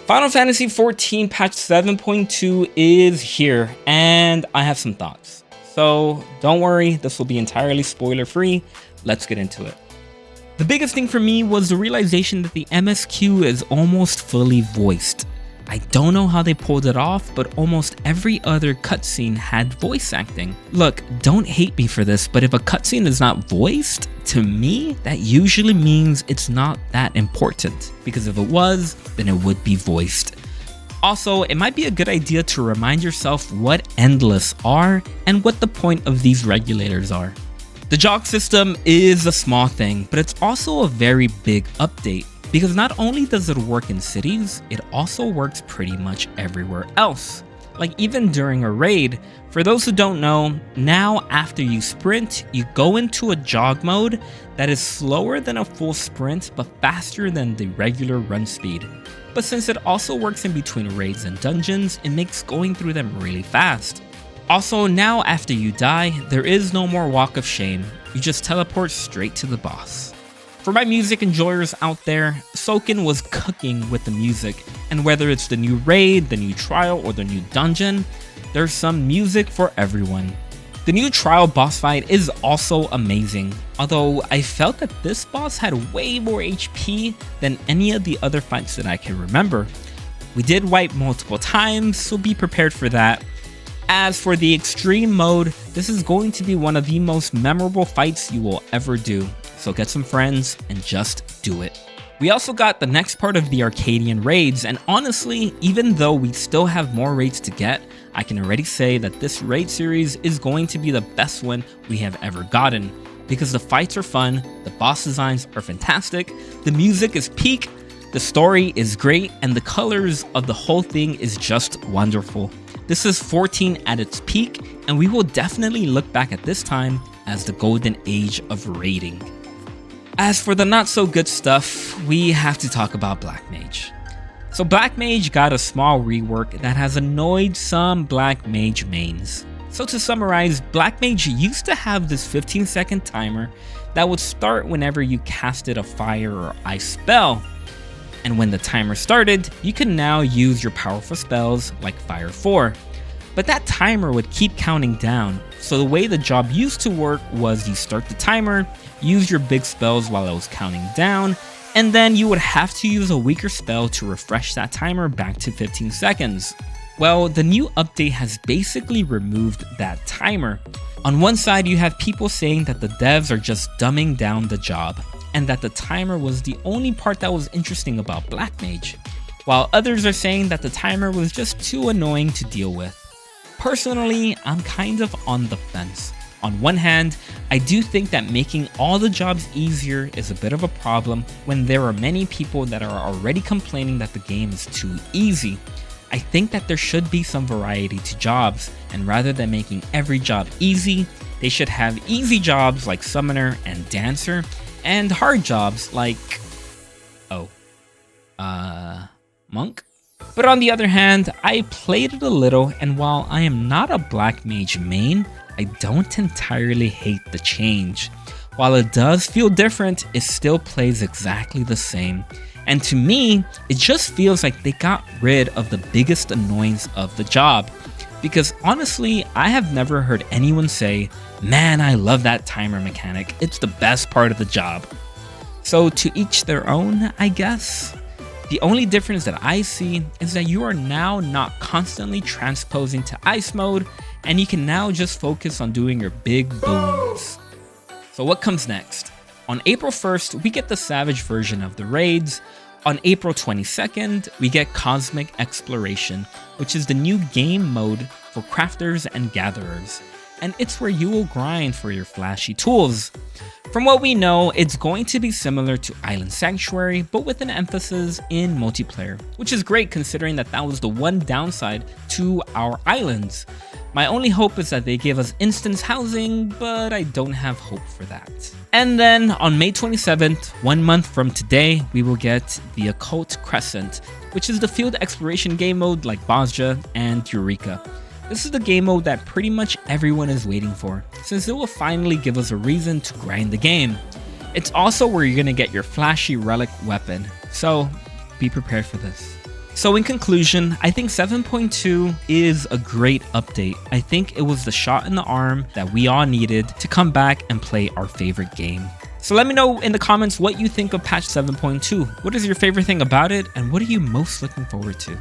Final Fantasy XIV patch 7.2 is here, and I have some thoughts. So don't worry, this will be entirely spoiler free. Let's get into it. The biggest thing for me was the realization that the MSQ is almost fully voiced. I don't know how they pulled it off, but almost every other cutscene had voice acting. Look, don't hate me for this, but if a cutscene is not voiced, to me, that usually means it's not that important, because if it was, then it would be voiced. Also, it might be a good idea to remind yourself what endless are and what the point of these regulators are. The jog system is a small thing, but it's also a very big update. Because not only does it work in cities, it also works pretty much everywhere else. Like even during a raid, for those who don't know, now after you sprint, you go into a jog mode that is slower than a full sprint but faster than the regular run speed. But since it also works in between raids and dungeons, it makes going through them really fast. Also, now after you die, there is no more walk of shame, you just teleport straight to the boss. For my music enjoyers out there, Soken was cooking with the music, and whether it's the new raid, the new trial, or the new dungeon, there's some music for everyone. The new trial boss fight is also amazing, although I felt that this boss had way more HP than any of the other fights that I can remember. We did wipe multiple times, so be prepared for that. As for the extreme mode, this is going to be one of the most memorable fights you will ever do. So get some friends and just do it. We also got the next part of the Arcadian raids, and honestly, even though we still have more raids to get, I can already say that this raid series is going to be the best one we have ever gotten. Because the fights are fun, the boss designs are fantastic, the music is peak, the story is great, and the colors of the whole thing is just wonderful. This is 14 at its peak, and we will definitely look back at this time as the golden age of raiding. As for the not so good stuff, we have to talk about Black Mage. So Black Mage got a small rework that has annoyed some Black Mage mains. So to summarize, Black Mage used to have this 15-second timer that would start whenever you casted a fire or ice spell. And when the timer started, you can now use your powerful spells like Fire 4. But that timer would keep counting down, so the way the job used to work was you start the timer, use your big spells while it was counting down, and then you would have to use a weaker spell to refresh that timer back to 15 seconds. Well, the new update has basically removed that timer. On one side, you have people saying that the devs are just dumbing down the job, and that the timer was the only part that was interesting about Black Mage, while others are saying that the timer was just too annoying to deal with. Personally, I'm kind of on the fence. On one hand, I do think that making all the jobs easier is a bit of a problem when there are many people that are already complaining that the game is too easy. I think that there should be some variety to jobs, and rather than making every job easy, they should have easy jobs like Summoner and Dancer, and hard jobs like... Monk? But on the other hand, I played it a little, and while I am not a Black Mage main, I don't entirely hate the change. While it does feel different, it still plays exactly the same. And to me, it just feels like they got rid of the biggest annoyance of the job. Because honestly, I have never heard anyone say, "Man, I love that timer mechanic, it's the best part of the job." So to each their own, I guess. The only difference that I see is that you are now not constantly transposing to ice mode, and you can now just focus on doing your big booms. So what comes next? On April 1st, we get the Savage version of the raids. On April 22nd, we get Cosmic Exploration, which is the new game mode for crafters and gatherers. And it's where you will grind for your flashy tools. From what we know, it's going to be similar to Island Sanctuary, but with an emphasis in multiplayer, which is great considering that that was the one downside to our islands. My only hope is that they give us instance housing, but I don't have hope for that. And then on May 27th, 1 month from today, we will get the Occult Crescent, which is the field exploration game mode like Bosja and Eureka. This is the game mode that pretty much everyone is waiting for, since it will finally give us a reason to grind the game. It's also where you're gonna get your flashy relic weapon, so be prepared for this. So in conclusion, I think 7.2 is a great update. I think it was the shot in the arm that we all needed to come back and play our favorite game. So let me know in the comments what you think of patch 7.2. What is your favorite thing about it, and what are you most looking forward to?